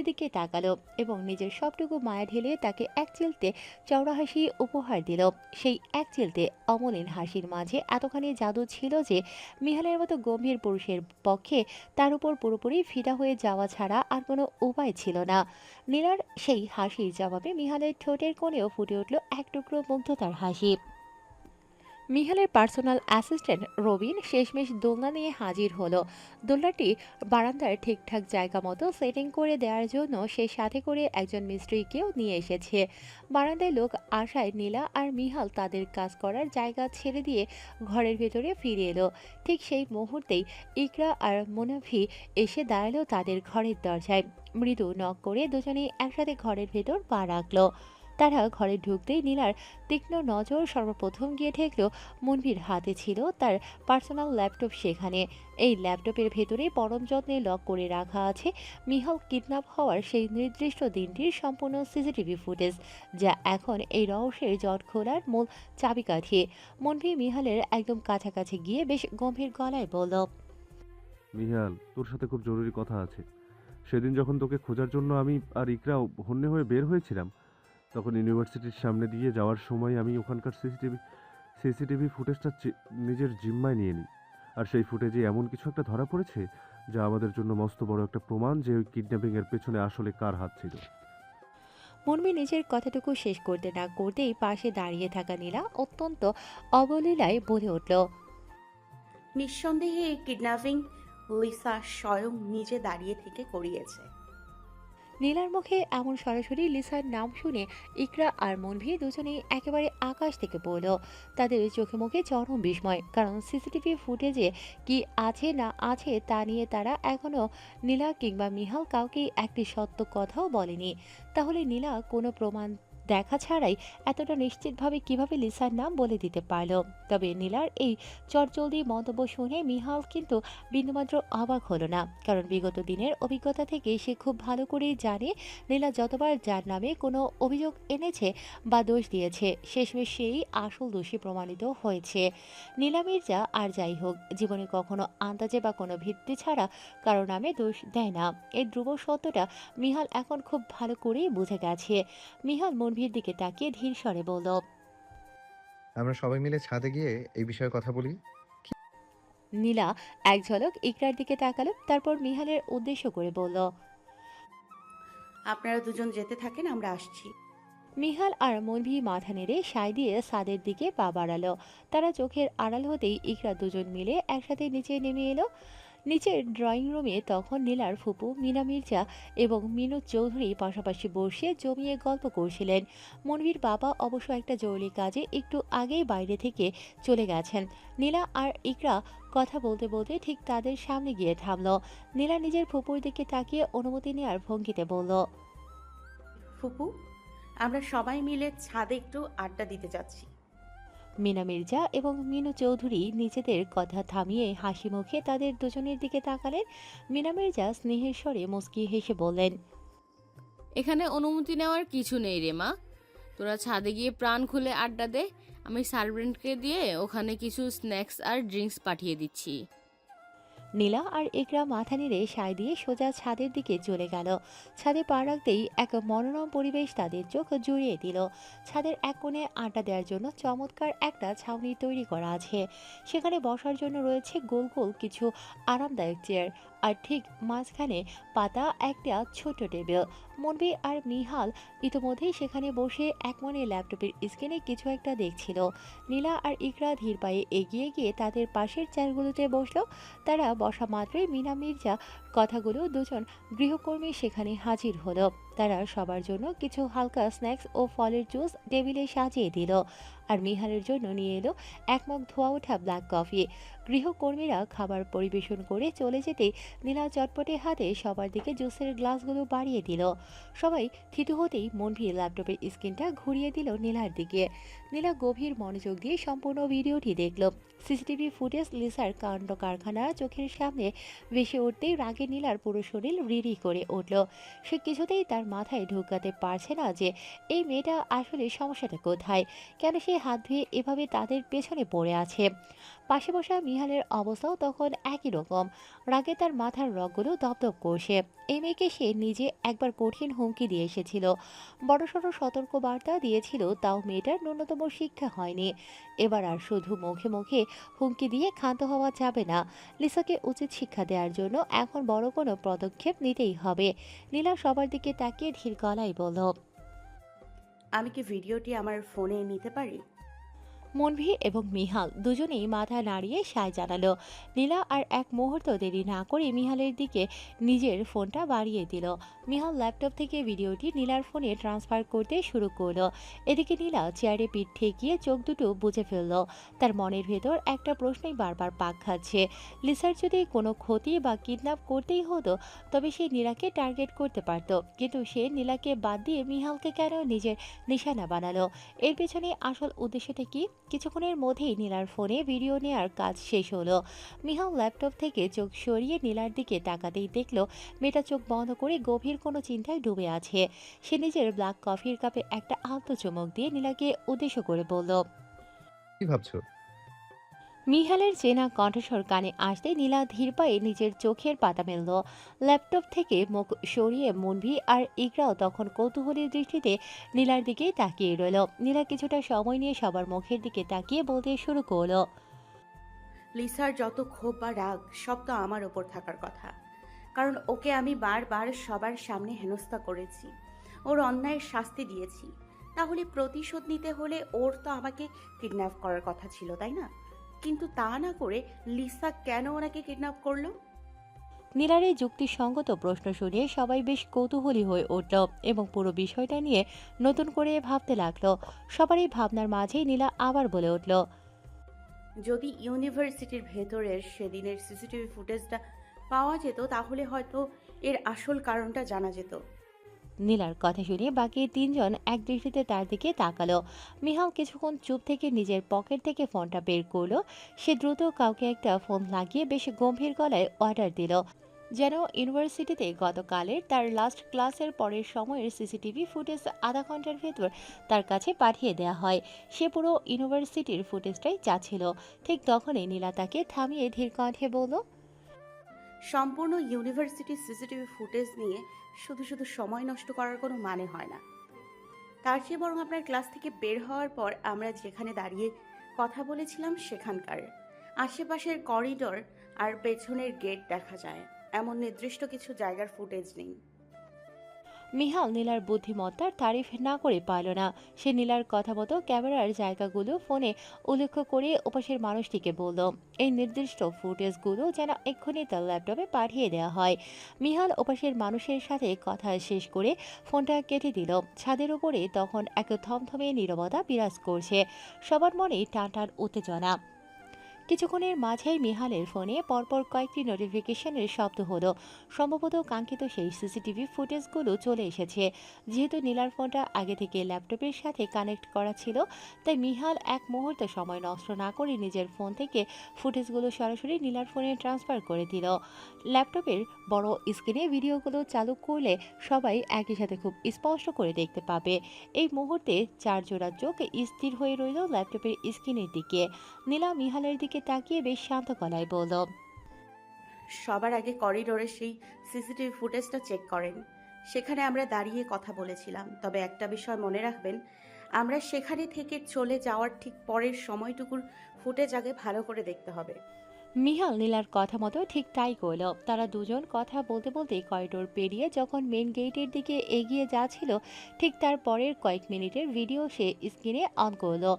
মনভির দিকে তাকালো এবং নিজের সবটুকু মায়া ঢেলে তাকে এক চিলতে চওড়া হাসি উপহার দিল। সেই এক চিলতে অমলিন হাসির মাঝে এতখানি জাদু ছিল যে মিহালের মতো গম্ভীর পুরুষের পক্ষে তার উপর পুরোপুরি ফিদা হয়ে যাওয়া ছাড়া আর কোনো উপায় ছিল না। নীলার সেই হাসির জবাবে মিহালের ঠোঁটের কোণেও ফুটে উঠল এক টুকরো মুগ্ধতার হাসি। মিহালের পার্সোনাল অ্যাসিস্ট্যান্ট রবিন শেষমেশ দোলনা নিয়ে হাজির হলো। দোলনাটি বারান্দার ঠিকঠাক জায়গা মতো সেটিং করে দেওয়ার জন্য সে সাথে করে একজন মিস্ত্রিকেও নিয়ে এসেছে। বারান্দায় লোক আসায় নীলা আর মিহাল তাদের কাজ করার জায়গা ছেড়ে দিয়ে ঘরের ভেতরে ফিরে এলো। ঠিক সেই মুহূর্তেই ইকরা আর মুনাফি এসে দাঁড়ালো তাদের ঘরের দরজায়। মৃদু নক করে দুজনেই একসাথে ঘরের ভেতর পা রাখলো। তারা ঘরে ঢুকতেই নীলার তীক্ষ্ণ নজর সর্বপ্রথম গিয়ে ঠেকল মনভির হাতে ছিল তার পার্সোনাল ল্যাপটপ। সেখানে এই ল্যাপটপের ভেতরে পরম যত্নে লক করে রাখা আছে মিহাল কিডন্যাপ হওয়ার সেই নির্দিষ্ট দিনটির সম্পূর্ণ সিসিটিভি ফুটেজ, যা এখন এই রহস্যের জট খোলার মূল চাবিকাঠি। মনভি মিহালের একদম কাছাকাছি গিয়ে বেশ গম্ভীর গলায় বলল, মিহাল, তোর সাথে খুব জরুরি কথা আছে। সেদিন যখন তোকে খোঁজার জন্য আমি আর ইকরা হন্যে হয়ে বের হয়েছিলাম, তখন ইউনিভার্সিটির সামনে দিয়ে যাওয়ার সময় আমি ওখানকার সিসিটিভি ফুটেজটা নিজের জিম্মায় নিয়ে নিই। আর সেই ফুটেজে এমন কিছু একটা ধরা পড়েছে যা আমাদের জন্য মস্ত বড় একটা প্রমাণ যে ওই কিডন্যাপিংয়ের পেছনে আসলে কার হাত ছিল। মনবি নিজের কথাটুকু শেষ করতে না করতেই পাশে দাঁড়িয়ে থাকা নীলা অত্যন্ত অবলীলায় বলে উঠল, নিঃসন্দেহে এই কিডন্যাপিং লিসা স্বয়ং নিজে দাঁড়িয়ে থেকে করিয়েছে। নীলার মুখে এমন সরাসরি লিসার নাম শুনে ইকরা আর মনভি দুজনেই একেবারে আকাশ থেকে পড়ল। তাদের চোখে মুখে চরম বিস্ময়, কারণ সিসিটিভি ফুটেজে কি আছে না আছে তা নিয়ে তারা এখনও নীলা কিংবা মিহাল কাউকে একটি সত্য কথাও বলেনি। তাহলে নীলা কোনো প্রমাণ দেখা ছাড়াই এতটা নিশ্চিতভাবে কিভাবে লিসার নাম বলে দিতে পারল? তবে নীলার এই চটজলদি মন্তব্য শুনে মিহাল কিন্তু বিন্দুমাত্র অবাক হলো না, কারণ বিগত দিনের অভিজ্ঞতা থেকে সে খুব ভালো করেই জানে নীলা যতবার যার নামে কোনো অভিযোগ এনেছে বা দোষ দিয়েছে, শেষমেশ সেই আসল দোষী প্রমাণিত হয়েছে। নীলা মির্জা আর যাই হোক জীবনে কখনো আন্দাজে বা কোনো ভিত্তি ছাড়া কারো নামে দোষ দেয় না। এই ধ্রুব সত্যটা মিহাল এখন খুব ভালো করেই বুঝে গেছে। মিহাল মনভির দিকে তাকিয়ে ধীর স্বরে বলল, আমরা সবাই মিলে ছাদে গিয়ে এই বিষয়ে কথা বলি। নীলা এক ঝলক ইকরার দিকে তাকালো, তারপর মিহালের উদ্দেশ্য করে বলল, আপনারা দুজন যেতে থাকেন, আমরা আসছি। মিহাল আর মনভি মাথা নেড়ে সায় দিয়ে ছাদের দিকে পা বাড়ালো। তারা চোখের আড়াল হতেই ইকরা দুজন মিলে একসাথে নিচে নেমে এলো। নিচের ড্রয়িং রুমে তখন নীলার ফুপু মিনা মির্জা এবং মিনু চৌধুরী পাশাপাশি বসে জমিয়ে গল্প করছিলেন। মনভীর বাবা অবশ্য একটা জরুরি কাজে একটু আগেই বাইরে থেকে চলে গেছেন। নীলা আর ইকরা কথা বলতে বলতে ঠিক তাদের সামনে গিয়ে থামল। নীলা নিজের ফুপুর দিকে তাকিয়ে অনুমতি নেওয়ার ভঙ্গিতে বলল, ফুপু, আমরা সবাই মিলে ছাদে একটু আড্ডা দিতে যাচ্ছি। মিনা মির্জা এবং মিনু চৌধুরী নিজেদের কথা থামিয়ে হাসি মুখে তাদের দুজনের দিকে তাকালেন। মিনা মির্জা স্নেহের স্বরে মুচকি হেসে বললেন, এখানে অনুমতি নেওয়ার কিছু নেই রে মা, তোরা ছাদে গিয়ে প্রাণ খুলে আড্ডা দে। আমি সার্ভেন্টকে দিয়ে ওখানে কিছু স্ন্যাক্স আর ড্রিঙ্কস পাঠিয়ে দিচ্ছি। নীলা আর ইকরা মাথা নেড়ে সায় দিয়ে সোজা ছাদের দিকে চলে গেল। ছাদে পা রাখতেই এক মনোরম পরিবেশ তাদের চোখ জুড়িয়ে দিল। ছাদের এক কোণে আড্ডা দেওয়ার জন্য চমৎকার একটা ছাউনি তৈরি করা আছে। সেখানে বসার জন্য রয়েছে গোল গোল কিছু আরামদায়ক চেয়ার, আর ঠিক মাঝখানে পাতা একটা ছোট টেবিল। মনবি আর মিহাল ইতোমধ্যেই সেখানে বসে একমনে ল্যাপটপের স্ক্রিনে কিছু একটা দেখছিল। নীলা আর ইকরা ধীর পায়ে এগিয়ে গিয়ে তাদের পাশের চেয়ারগুলোতে বসলো। তারা বসা মাত্রই মিনা মির্জা কথাগুলো দুজন গৃহকর্মী সেখানে হাজির হলো। তারা সবার জন্য কিছু হালকা স্ন্যাক্স ও ফলের জুস টেবিলে সাজিয়ে দিল, আর মিহালের জন্য নিয়ে এলো এক মগ ধোয়া ওঠা ব্ল্যাক কফি। গৃহকর্মীরা খাবার পরিবেশন করে চলে যেতেই নীলা চটপটে হাতে সবার দিকে জুসের গ্লাসগুলো বাড়িয়ে দিল। সবাই থিতু হতেই মনভি ল্যাপটপের স্ক্রিনটা ঘুরিয়ে দিল নীলার দিকে। নীলা গভীর মনোযোগ দিয়ে সম্পূর্ণ ভিডিওটি দেখল। সিসিটিভি ফুটেজ লিসার কাণ্ড কারখানা চোখের সামনে ভেসে উঠতেই রাগে নীলার পুরো শরীর রিরি করে উঠল। সে কিছুতেই তার মাথায় ঢুকাতে পারছে না যে এই মেয়েটা আসলে সমস্যাটা কোথায়, কেন সে হাত ধুয়ে এভাবে তাদের পেছনে পড়ে আছে। পাশে বসা মিহালের অবস্থাও তখন একই রকম। রাগে তার মাথার রগগুলো দপদপ করছে। এই মেয়েকে সে নিজে একবার কঠিন হুমকি দিয়ে এসেছিল, বড়সড় সতর্ক বার্তা দিয়েছিল, তাও মেয়েটার ন্যূনতম শিক্ষা হয়নি। এবার আর শুধু মুখে মুখে হুমকি দিয়ে ক্ষান্ত হওয়া যাবে না। লিসাকে উচিত শিক্ষা দেওয়ার জন্য এখন বড় কোনো পদক্ষেপ নিতেই হবে। নীলা সবার দিকে তাকিয়ে ধীর গলায় বলল, আমি কি ভিডিওটি আমার ফোনে নিতে পারি? মনভি এবং মিহাল দুজনেই মাথা নাড়িয়ে সায় জানালো। নীলা আর এক মুহূর্ত দেরি না করে মিহালের দিকে নিজের ফোনটা বাড়িয়ে দিল। মিহাল ল্যাপটপ থেকে ভিডিওটি নীলার ফোনে ট্রান্সফার করতে শুরু করলো। এদিকে নীলা চেয়ারে পিঠ ঠেকিয়ে চোখ দুটো বুজে ফেলল। তার মনের ভেতর একটা প্রশ্নই বারবার পাক খাচ্ছে। লিসার যদি কোনো ক্ষতি বা কিডন্যাপ করতেই হতো তবে সে নীলাকে টার্গেট করতে পারত, কিন্তু সে নীলাকে বাদ দিয়ে মিহালকে কেন নিজের নিশানা বানালো? এর পেছনে আসল উদ্দেশ্যটা কি? কিছুক্ষণের মধ্যেই নীলার ফোনে ভিডিও নেওয়ার কাজ শেষ হলো। মিহাল ল্যাপটপ থেকে চোখ সরিয়ে নীলার দিকে তাকাতেই দেখলো মেয়েটা চোখ বন্ধ করে গভীর কোনো চিন্তায় ডুবে আছে। সে নিজের ব্ল্যাক কফির কাপে একটা আলতো চুমুক দিয়ে নীলাকে উদ্দেশ্য করে বলল। কি ভাবছো? মিহালের চেনা কণ্ঠস্বর কানে আসতে নীলা ধীর পায়ে নিজের চোখের পাতা মেলল। ল্যাপটপ থেকে মুখ সরিয়ে মুনভি আর ইকরাও তখন কৌতূহলী দৃষ্টিতে নীলার দিকেই তাকিয়ে রইল। নীলা কিছুটা সময় নিয়ে সবার মুখের দিকে তাকিয়ে বলতে শুরু করলো। লিসার যত ক্ষোভ বা রাগ সব তো আমার ওপর থাকার কথা, কারণ ওকে আমি বারবার সবার সামনে হেনস্থা করেছি, ওর অন্যায়ের শাস্তি দিয়েছি। তাহলে প্রতিশোধ নিতে হলে ওর তো আমাকে কিডন্যাপ করার কথা ছিল, তাই না? কিন্তু তা না করে লিসা কেন ওনাকে কিডন্যাপ করলো? নীলার এই যুক্তিসঙ্গত প্রশ্ন শুনে সবাই বেশ কৌতূহলী হয়ে উঠল এবং পুরো বিষয়টা নিয়ে নতুন করে ভাবতে লাগলো। সবার এই ভাবনার মাঝেই নীলা আবার বলে উঠল। যদি ইউনিভার্সিটির ভেতরের সেদিনের সিসিটিভি ফুটেজটা পাওয়া যেত তাহলে হয়তো এর আসল কারণটা জানা যেত। নীলার কথা শুনে বাকি তিনজন এক দৃষ্টিতে তার দিকে তাকালো। মিহাল কিছুক্ষণ চুপ থেকে নিজের পকেট থেকে ফোনটা বের করলো। সে দ্রুত কাউকে একটা ফোন লাগিয়ে বেশ গম্ভীর গলায় অর্ডার দিল, যেন ইউনিভার্সিটিতে গতকালের তার লাস্ট ক্লাসের পরের সময়ের সিসিটিভি ফুটেজ আধা ঘন্টার ভেতর তার কাছে পাঠিয়ে দেওয়া হয়। সে পুরো ইউনিভার্সিটির ফুটেজটাই চাচ্ছিল। ঠিক তখনই নীলা তাকে থামিয়ে ধীর কণ্ঠে বলল। সম্পূর্ণ ইউনিভার্সিটির সিসিটিভি ফুটেজ নিয়ে শুধু শুধু সময় নষ্ট করার কোনো মানে হয় না। তার চেয়ে বরং আপনার ক্লাস থেকে বের হওয়ার পর আমরা যেখানে দাঁড়িয়ে কথা বলেছিলাম সেখানকার আশেপাশের করিডোর আর পেছনের গেট দেখা যায় এমন নির্দিষ্ট কিছু জায়গার ফুটেজ নিন। মিহাল নীলার বুদ্ধিমত্তার তারিফ না করে পারল না। সে নীলার কথা মতো ক্যামেরার জায়গাগুলো ফোনে উল্লেখ করে ওপাশের মানুষটিকে বলল এই নির্দিষ্ট ফুটেজগুলো যেন এক্ষুনি তার ল্যাপটপে পাঠিয়ে দেওয়া হয়। মিহাল ওপাশের মানুষের সাথে কথা শেষ করে ফোনটা কেটে দিল। ছাদের উপরে তখন এক থমথমে নীরবতা বিরাজ করছে। সবার মনে টান টান উত্তেজনা। কিছুক্ষণের মাঝেই মিহালের ফোনে পরপর কয়েকটি নোটিফিকেশনের শব্দ হলো। সম্ভবত কাঙ্ক্ষিত সেই সিসিটিভি ফুটেজগুলো চলে এসেছে। যেহেতু নীলার ফোনটা আগে থেকে ল্যাপটপের সাথে কানেক্ট করা ছিল, তাই মিহাল এক মুহূর্ত সময় নষ্ট না করে নিজের ফোন থেকে ফুটেজগুলো সরাসরি নীলার ফোনে ট্রান্সফার করে দিল। ল্যাপটপের বড় স্ক্রিনে ভিডিওগুলো চালু করলে সবাই একই সাথে খুব স্পষ্ট করে দেখতে পাবে। এই মুহূর্তে চার জোড়া চোখ স্থির হয়ে রইল ল্যাপটপের স্ক্রিনের দিকে। নীলা মিহালের দিকে তাকিয়ে বেশ শান্ত গলায় বলল। সবার আগে করিডোরে সেই সিসিটিভি ফুটেজটা চেক করেন। সেখানে আমরা দাঁড়িয়ে কথা বলেছিলাম, তবে একটা বিষয় মনে রাখবেন, আমরা সেখানে থেকে চলে যাওয়ার ঠিক পরের সময়টুকুর ফুটেজ আগে ভালো করে দেখতে হবে। মিহাল নীলার কথা মতো ঠিক তাই করল। তারা দুজন কথা বলতে বলতে করিডোর পেরিয়ে যখন মেন গেটের দিকে এগিয়ে যাচ্ছিল, ঠিক তার পরের কয়েক মিনিটের ভিডিও সে স্ক্রিনে অন করলো।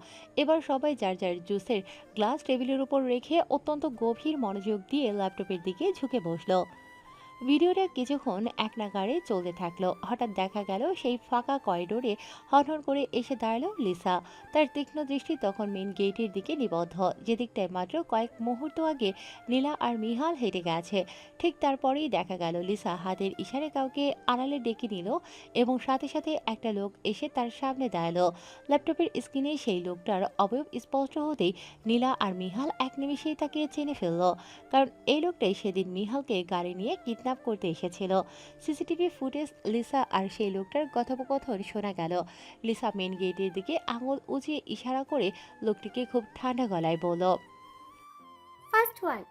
এবার সবাই যার যার জুসের গ্লাস টেবিলের উপর রেখে অত্যন্ত গভীর মনোযোগ দিয়ে ল্যাপটপের দিকে ঝুঁকে বসলো। ভিডিওটা কিছুক্ষণ এক নাগাড়ে চলতে থাকলো। হঠাৎ দেখা গেল সেই ফাঁকা করিডোরে হনহন করে এসে দাঁড়ালো লিসা। তার তীক্ষ্ণ দৃষ্টি তখন মেন গেটের দিকে নিবদ্ধ, যেদিকটায় মাত্র কয়েক মুহূর্ত আগে নীলা আর মিহাল হেঁটে গেছে। ঠিক তারপরেই দেখা গেল লিসা হাতের ইশারে কাউকে আড়ালে ডেকে নিল এবং সাথে সাথে একটা লোক এসে তার সামনে দাঁড়ালো। ল্যাপটপের স্ক্রিনে সেই লোকটার অবয়ব স্পষ্ট হতেই নীলা আর মিহাল এক নিমিষেই তাকে চিনে ফেলল, কারণ এই লোকটাই সেদিন মিহালকে গাড়ি নিয়ে কিডন্যাপ করতে এসেছিল। সিসিটিভি ফুটেজ লিসা আর সেই লোকটার কথোপকথন শোনা গেল। লিসা মেন গেটের দিকে আঙুল উঁচিয়ে ইশারা করে লোকটিকে খুব ঠান্ডা গলায় বলল। First one.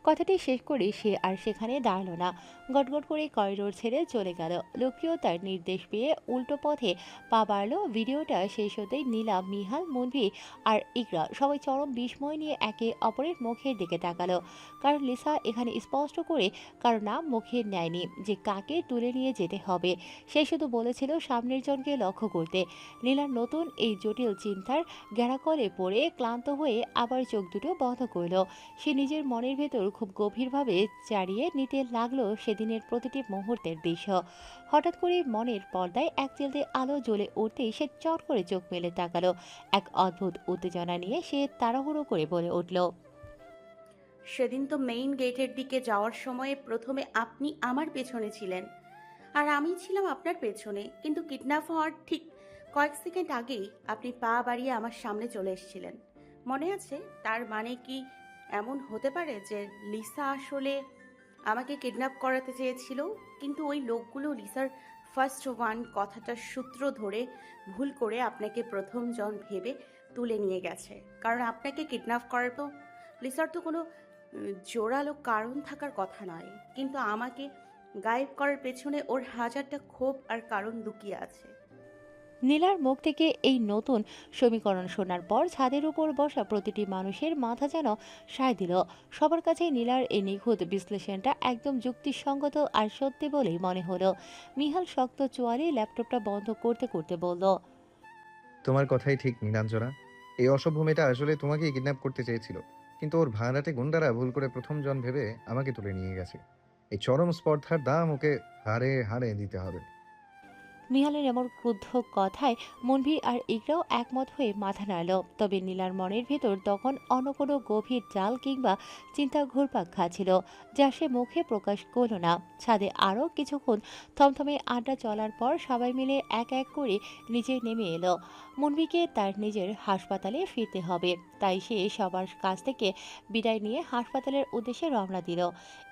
কথাটি শেষ করে সে আর সেখানে দাঁড়ালো না, গটগট করে করিডোর ছেড়ে চলে গেল। লোকটিও তার নির্দেশ পেয়ে উল্টো পথে পা বাড়ল। ভিডিওটা শেষ হতেই নীলা, মিহাল, মনভি আর ইকরা সবাই চরম বিস্ময় নিয়ে একে অপরের মুখের দিকে তাকালো, কারণ লিসা এখানে স্পষ্ট করে কারো নাম মুখে নেয়নি যে কাকে তুলে নিয়ে যেতে হবে। সে শুধু বলেছিল সামনের জনকে লক্ষ্য করতে। নীলার নতুন এই জটিল চিন্তার গ্যারাকলে পড়ে ক্লান্ত হয়ে আবার চোখ দুটো বন্ধ করল। সে নিজের মনের ভেতর খুব গভীরভাবে চাড়িয়ে নিতে লাগলো সেদিনের প্রতিটি মুহূর্তের দৃশ্য। হঠাৎ করে মনের পর্দায় এক চিলতে আলো জ্বলে উঠতেই সে চট করে চোখ মেলে তাকালো। এক অদ্ভুত উত্তেজনা নিয়ে সে তাড়াহুড়ো করে বলে উঠল, সেদিন তো মেইন গেটের দিকে যাওয়ার সময় প্রথমে আপনি আমার পেছনে ছিলেন আর আমি ছিলাম আপনার পেছনে, কিন্তু কিডন্যাপ হওয়ার ঠিক কয়েক সেকেন্ড আগেই আপনি পা বাড়িয়ে আমার সামনে চলে এসেছিলেন, মনে আছে? তার মানে কি এমন হতে পারে যে লিসা আসলে আমাকে কিডন্যাপ করাতে চেয়েছিল, কিন্তু ওই লোকগুলো লিসার ফার্স্ট ওয়ান কথাটার সূত্র ধরে ভুল করে আপনাকে প্রথম জন ভেবে তুলে নিয়ে গেছে? কারণ আপনাকে কিডন্যাপ করার তো লিসার তো কোনো জোরালো কারণ থাকার কথা নয়, কিন্তু আমাকে গায়েব করার পেছনে ওর হাজারটা ক্ষোভ আর কারণ লুকিয়ে আছে। নীলার মুখ থেকে এই নতুন সমীকরণ শোনার পর ছাদের উপর বসা প্রতিটি মানুষের মাথা যেন সায় দিল। সবার কাছে নীলার এই নিখুঁত বিশ্লেষণটা একদম যুক্তিসঙ্গত আর সত্যি বলেই মনে হলো। মিহাল শক্ত চোয়ালে ল্যাপটপটা বন্ধ করতে করতে বলল, তোমার কথাই ঠিক নীলাঞ্জনা। এই অসভ্য মেয়েটা আসলে তোমাকেই কিডন্যাপ করতে চেয়েছিল, কিন্তু ওর ভাড়াটে গুন্ডারা ভুল করে প্রথম জন ভেবে আমাকে তুলে নিয়ে গেছে। এই চরম স্পর্ধার দাম ওকে হাড়ে হাড়ে দিতে হবে। মিহালের এমন ক্রুদ্ধ কথায় মনভি আর ইকরাও একমত হয়ে মাথা নাড়ল। তবে নীলার মনের ভেতর তখন অন্য কোনো গভীর জাল কিংবা চিন্তা ঘুরপাক খাচ্ছিল, যা সে মুখে প্রকাশ করল না। ছাদে আরও কিছুক্ষণ থমথমে আড্ডা চলার পর সবাই মিলে এক এক করে নিচে নেমে এলো। মনভিকে তার নিজের হাসপাতালে ফিরতে হবে, তাই সে সবার কাছ থেকে বিদায় নিয়ে হাসপাতালের উদ্দেশ্যে রওনা দিল।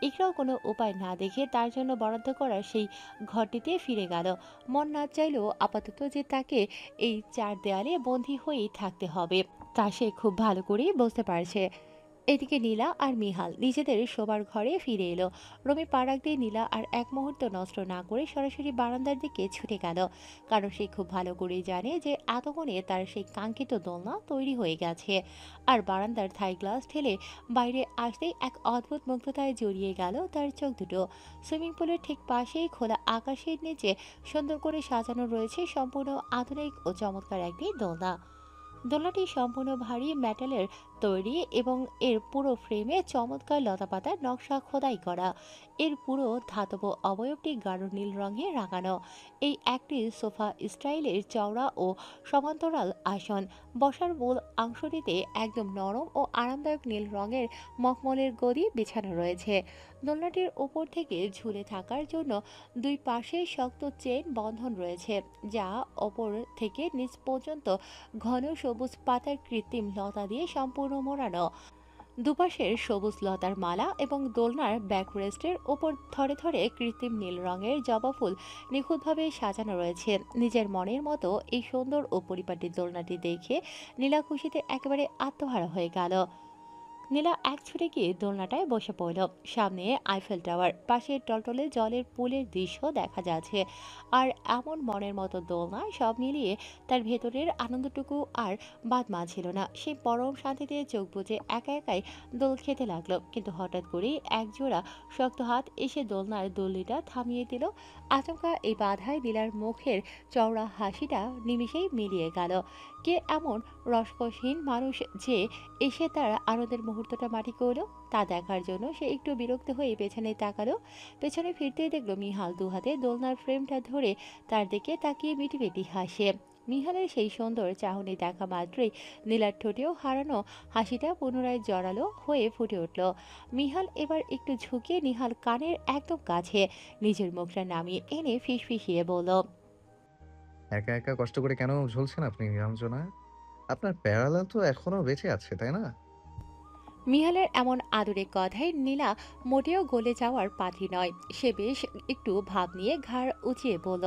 ইকরাও কোনো উপায় না দেখে তার জন্য বরাদ্দ করা সেই ঘরটিতে ফিরে গেল। মন না চাইলেও আপাতত যে তাকে এই চার দেয়ালে বন্দী হয়েই থাকতে হবে তা সে খুব ভালো করেই বুঝতে পারছে। এদিকে নীলা আর মিহাল নিজেদের শোবার ঘরে ফিরে এলো। রুমে পা রাখতেই নীলা আর এক মুহূর্ত নষ্ট না করে সরাসরি বারান্দার দিকে ছুটে গেল, কারণ সে খুব ভালো করেই জানে যে এতক্ষণে তার সেই কাঙ্ক্ষিত দোলনা তৈরি হয়ে গেছে। আর বারান্দার থাই গ্লাস ঠেলে বাইরে আসতেই এক অদ্ভুত মুগ্ধতায় জড়িয়ে গেল তার চোখ দুটো। সুইমিং পুলের ঠিক পাশেই খোলা আকাশের নিচে সুন্দর করে সাজানো রয়েছে সম্পূর্ণ আধুনিক ও চমৎকার একটি দোলনা। দোলনাটি সম্পূর্ণ ভারী মেটালের তৈরি এবং এর পুরো ফ্রেমে চমৎকার লতাপাতার নকশা খোদাই করা। এর পুরো ধাতব অবয়বটি গাঢ় নীল রঙে রাঙানো। এই একটি সোফা স্টাইলের চওড়া ও সমান্তরাল আসন। বসার মূল অংশটিতে একদম নরম ও আরামদায়ক নীল রঙের মখমলের গদি বিছানো রয়েছে। দোলনাটির উপর থেকে ঝুলে থাকার জন্য দুই পাশে শক্ত চেন বন্ধন রয়েছে, যা ওপর থেকে নিচ পর্যন্ত ঘন সবুজ পাতার কৃত্রিম লতা দিয়ে সম্পূর্ণ মোড়ানো। দুপাশের সবুজ লতার মালা এবং দোলনার ব্যাকরেস্টের ওপর থরে থরে কৃত্রিম নীল রঙের জবা ফুল নিখুঁতভাবে সাজানো রয়েছে। নিজের মনের মতো এই সুন্দর ও পরিপাটি দোলনাটি দেখে নীলা খুশিতে একেবারে আত্মহারা হয়ে গেল। নীলা এক ছুটে গিয়ে দোলনাটায় বসে পড়ল। সামনে আইফেল টাওয়ার, পাশে টলটলে জলের পুলের দৃশ্য দেখা যাচ্ছে। আর এমন মনের মতো দোলনা, সব মিলিয়ে তার ভেতরের আনন্দটুকু আর বাদ মাঝছিল না। সে পরম শান্তিতে চোখ বুজে একা একাই দোল খেতে লাগলো, কিন্তু হঠাৎ করেই এক জোড়া শক্ত হাত এসে দোলনার দোলনিটা থামিয়ে দিল। আচমকা এই বাধায় নীলার মুখের চওড়া হাসিটা নিমিষেই মিলিয়ে গেল। কে এমন রসকসহীন মানুষ যে এসে তার আনন্দের মুহূর্তটা মাটি করলো, তা দেখার জন্য সে একটু বিরক্ত হয়ে পেছনে তাকালো। পেছনে ফিরতেই দেখলো মিহাল দুহাতে দোলনার ফ্রেমটা ধরে তার দিকে তাকিয়ে মিটি মিটি হাসে। মিহালের সেই সুন্দর চাহনি দেখা মাত্রই নীলার ঠোঁটেও হারানো হাসিটা পুনরায় জড়ালো হয়ে ফুটে উঠল। মিহাল এবার একটু ঝুঁকিয়ে নিহাল কানের একদম কাছে নিজের মুখটা নামিয়ে এনে ফিসফিসিয়ে বলল, একা একা কষ্ট করে কেন ঝুলছেন আপনি নীলাঞ্জনা? আপনার প্যারালাল তো এখনো বেঁচে আছে, তাই না? মিহালের এমন আদুরে কথায় নীলা মোটেও গলে যাওয়ার পাত্রী নয়। সে বেশ একটু ভাব নিয়ে ঘাড় উঁচিয়ে বলল,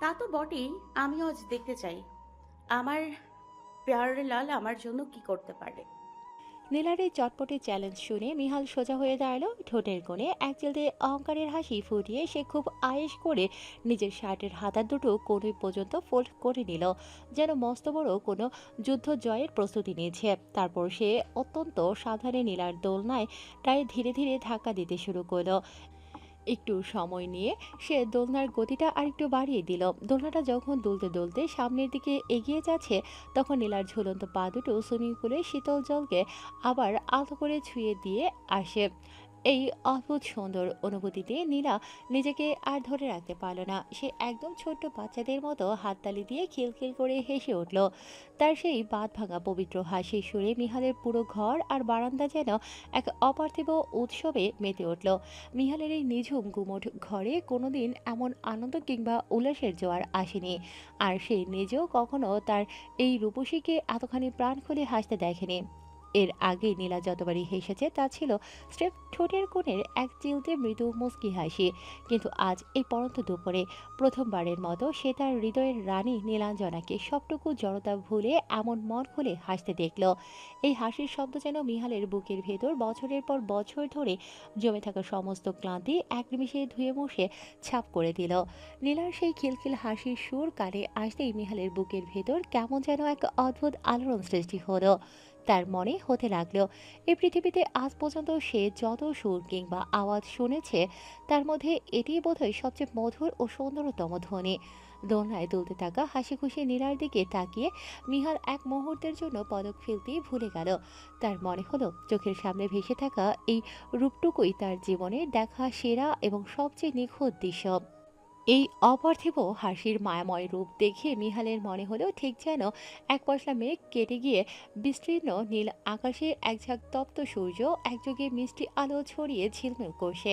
তা তো বটেই, আমিও আজ দেখতে চাই আমার প্যারালাল আমার জন্য কি করতে পারে। নীলার এই চটপটে চ্যালেঞ্জ শুনে মিহাল সোজা হয়ে দাঁড়ালো, ঠোঁটের কোণে এক চিলতে অহংকারের হাসি ফুটিয়ে সে খুব আয়েশ করে নিজের শার্টের হাতার দুটো কোণই পর্যন্ত ফোল্ড করে নিল, যেন মস্ত বড় কোনো যুদ্ধ জয়ের প্রস্তুতি নিয়েছে। তারপর সে অত্যন্ত সাবধানে নীলার দোলনায় টায় ধীরে ধীরে ধাক্কা দিতে শুরু করলো। একটু সময় নিয়ে সে দোলনার গতিটা আরেকটু বাড়িয়ে দিল। দোলনাটা যখন দুলতে দুলতে সামনের দিকে এগিয়ে যাচ্ছে, তখন নীলার ঝুলন্ত পা দুটো সুইমিং পুলের শীতল জলকে আবার আলতো করে ছুঁয়ে দিয়ে আসে। এই অদ্ভুত সুন্দর অনুভূতিতে নীলা নিজেকে আর ধরে রাখতে পারল না। সে একদম ছোট্ট বাচ্চাদের মতো হাততালি দিয়ে খিলখিল করে হেসে উঠল। তার সেই বাঁধ ভাঙা পবিত্র হাসির সুরে মিহালের পুরো ঘর আর বারান্দা যেন এক অপার্থিব উৎসবে মেতে উঠল। মিহালের এই নিঝুম গুমোট ঘরে কোনোদিন এমন আনন্দ কিংবা উল্লাসের জোয়ার আসেনি, আর সে নিজেও কখনো তার এই রূপসীকে এতখানি প্রাণ খুলে হাসতে দেখেনি। এর আগে নীলা যতবারই হেসেছে তা ছিল স্রেফ ঠোঁটের কোণের এক চিলতে মৃদু মুচকি হাসি, কিন্তু আজ এই পরন্ত দুপুরে প্রথমবারের মতো সে তার হৃদয়ের রানী নীলাঞ্জনাকে সবটুকু জড়তা ভুলে এমন মন খুলে হাসতে দেখল। এই হাসির শব্দ যেন মিহালের বুকের ভেতর বছরের পর বছর ধরে জমে থাকা সমস্ত ক্লান্তি এক নিমিষে ধুয়ে মুছে ছাপ করে দিল। নীলার সেই খিলখিল হাসির সুর কানে আসতেই মিহালের বুকের ভেতর কেমন যেন এক অদ্ভুত আলোড়ন সৃষ্টি হলো। তার মনে হতে লাগলো, এই পৃথিবীতে আজ পর্যন্ত সে যত সুর কিংবা আওয়াজ শুনেছে তার মধ্যে এটিই বোধহয় সবচেয়ে মধুর ও সুন্দরতম ধ্বনি। দোলনায় দুলতে থাকা হাসি খুশি নীলার দিকে তাকিয়ে মিহাল এক মুহূর্তের জন্য পলক ফেলতেই ভুলে গেল। তার মনে হলো চোখের সামনে ভেসে থাকা এই রূপটুকুই তার জীবনের দেখা সেরা এবং সবচেয়ে নিখুঁত দৃশ্য। এই অপার্থিব হাসির মায়াময় রূপ দেখে মিহালের মনে হলো ঠিক যেন এক পশলা মেঘ কেটে গিয়ে বিস্তীর্ণ নীল আকাশে এক ঝাঁক তপ্ত সূর্য একযোগে মিষ্টি আলো ছড়িয়ে ঝিলমিল করছে।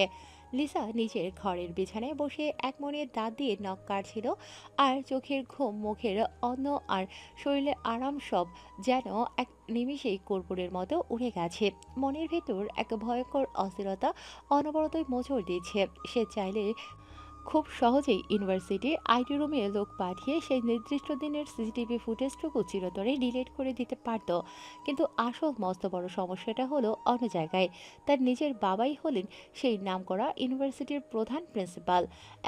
লিসা নিজের ঘরের বিছানায় বসে এক মনে দাঁত দিয়ে নখ কাটছিল, আর চোখের ঘুম, মুখের অন্ন আর শরীরের আরাম সব যেন এক নিমিষেই কর্পূরের মতো উড়ে গেছে। মনের ভেতর এক ভয়ঙ্কর অস্থিরতা অনবরতই মোচড় দিচ্ছে। সে চাইলে খুব সহজেই ইউনিভার্সিটির আইটি রুমে লোক পাঠিয়ে সেই নির্দিষ্ট দিনের সিসিটিভি ফুটেজটুকু চিরতরে ডিলিট করে দিতে পারত, কিন্তু আসল মস্ত বড় সমস্যাটা হলো অন্য জায়গায়। তার নিজের বাবাই হলেন সেই নামকরা ইউনিভার্সিটির প্রধান প্রিন্সিপাল।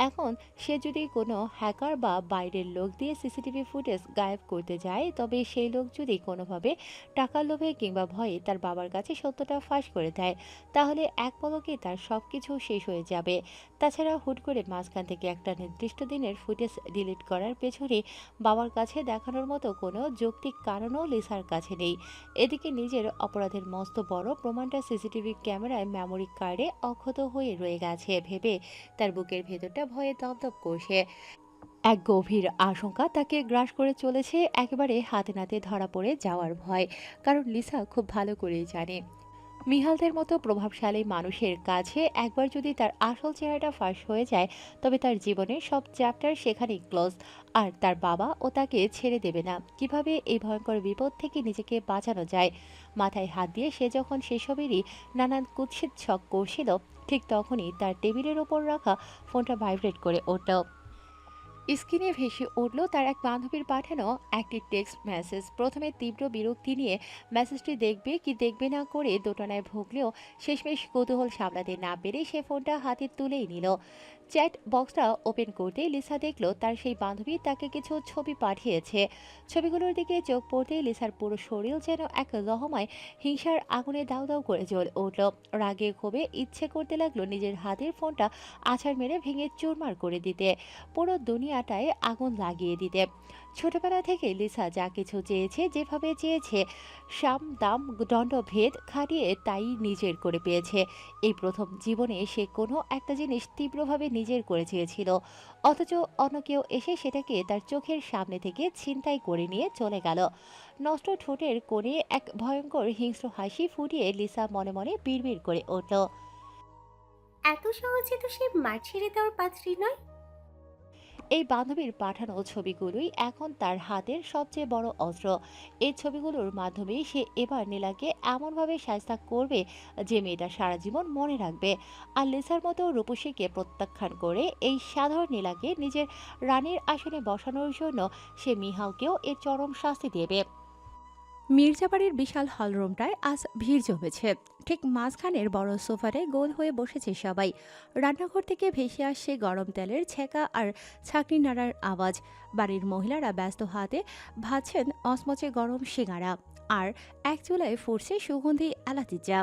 এখন সে যদি কোনো হ্যাকার বা বাইরের লোক দিয়ে সিসিটিভি ফুটেজ গায়েব করতে যায়, তবে সেই লোক যদি কোনোভাবে টাকার লোভে কিংবা ভয়ে তার বাবার কাছে সত্যটা ফাঁস করে দেয়, তাহলে এক পলকে তার সব কিছু শেষ হয়ে যাবে। তাছাড়া হুট করে মাঝখান থেকে একটা নির্দিষ্ট দিনের ফুটেজ ডিলিট করার পেছনে বাবার কাছে দেখানোর মতো কোনো যৌক্তিক কারণও লিসার কাছে নেই। এদিকে নিজের অপরাধের মস্ত বড় প্রমাণটা সিসিটিভি ক্যামেরায় মেমোরি কার্ডে অক্ষত হয়ে রয়ে গেছে ভেবে তার বুকের ভেতরটা ভয়ে দপদপ করছে। এক গভীর আশঙ্কা তাকে গ্রাস করে চলেছে, একেবারে হাতে নাতে ধরা পড়ে যাওয়ার ভয়। কারণ লিসা খুব ভালো করেই জানে, মিহালদের মতো প্রভাবশালী মানুষের কাছে একবার যদি তার আসল চেহারাটা ফাঁস হয়ে যায়, তবে তার জীবনের সব চ্যাপ্টার সেখানেই ক্লোজ। আর তার বাবা ও তাকে ছেড়ে দেবে না। কিভাবে এই ভয়ঙ্কর বিপদ থেকে নিজেকে বাঁচানো যায়, মাথায় হাত দিয়ে সে যখন সেসবেরই নানান কুৎসিত ছক করছিল, ঠিক তখনই তার টেবিলের ওপর রাখা ফোনটা ভাইব্রেট করে উঠল। স্ক্রিনে ভেসে উঠল তার এক বান্ধবীর পাঠানো একটি টেক্সট মেসেজ। প্রথমে তীব্র বিরক্তি নিয়ে মেসেজটি দেখবে কি দেখবে না করে দোটানায় ভুগলেও শেষমেশ কৌতূহল সামলাতে না পেরে সে ফোনটা হাতে তুলেই নিল। চ্যাট বক্সটা ওপেন করতেই লিসা দেখল তার সেই বান্ধবী তাকে কিছু ছবি পাঠিয়েছে। ছবিগুলোর দিকে চোখ পড়তেই লিসার পুরো শরীর যেন এক লহমায় হিংসার আগুনে দাউ দাউ করে জ্বলে উঠল। রাগে ক্ষোভে ইচ্ছে করতে লাগলো নিজের হাতের ফোনটা আছাড় মেরে ভেঙে চুরমার করে দিতে, পুরো দুনিয়াটায় আগুন লাগিয়ে দিতে। ছোটবেলা থেকে লিসা যা কিছু চেয়েছে, যেভাবে চেয়েছে, সাম দাম দণ্ড ভেদ খাটিয়ে তাই নিজের করে পেয়েছে। এই প্রথম জীবনে সে কোনো একটা জিনিস তীব্রভাবে নিজের করে চেয়েছিল, অথচ অন্য কেউ এসে সেটাকে তার চোখের সামনে থেকে ছিনতাই করে নিয়ে চলে গেল। নষ্ট ঠোঁটের কোণে এক ভয়ঙ্কর হিংস্র হাসি ফুটিয়ে লিসা মনে মনে বিড়বিড় করে উঠল, এত সহজে তো সে মার ছেড়ে দেওয়ার পাত্রী নয়। এই বান্ধবীর পাঠানো ছবিগুলোই এখন তার হাতের সবচেয়ে বড় অস্ত্র। এই ছবিগুলোর মাধ্যমেই সে এবার নীলাকে এমনভাবে শায়েস্তা করবে যে মেয়েটা সারা জীবন মনে রাখবে। আর লিসার মতো রূপসীকে প্রত্যাখ্যান করে এই সাধারণ নীলাকে নিজের রানীর আসনে বসানোর জন্য সে মিহালকেও এর চরম শাস্তি দেবে। মির্জাবাড়ির বিশাল হলরুমটায় আজ ভিড় জমেছে। ঠিক মাঝখানের বড় সোফারে গোল হয়ে বসেছে সবাই। রান্নাঘর থেকে ভেসে আসছে গরম তেলের ছেঁকা আর ছাঁকনি নাড়ার আওয়াজ। বাড়ির মহিলারা ব্যস্ত হাতে ভাজছেন মচমচে গরম সিঙ্গারা, আর এক চুলায় ফুটছে সুগন্ধি এলাচি চা।